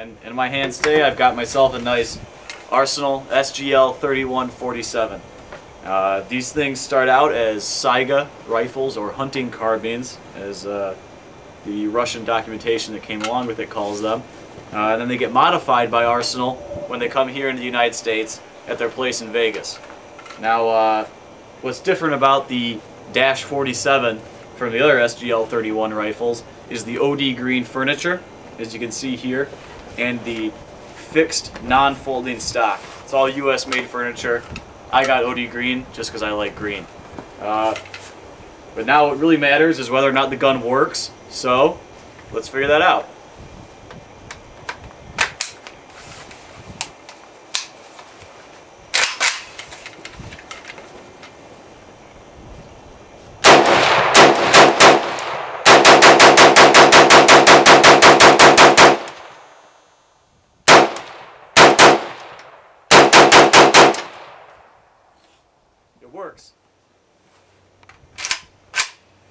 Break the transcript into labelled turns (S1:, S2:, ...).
S1: And in my hands today, I've got myself a nice Arsenal SGL31-47. These things start out as Saiga rifles or hunting carbines, as the Russian documentation that came along with it calls them. And then they get modified by Arsenal when they come here into the United States at their place in Vegas. Now, what's different about the Dash 47 from the other SGL31 rifles is the OD green furniture, as you can see here, and the fixed non-folding stock. It's all US made furniture. I got OD green just because I like green. But now what really matters is whether or not the gun works, so let's figure that out. It works.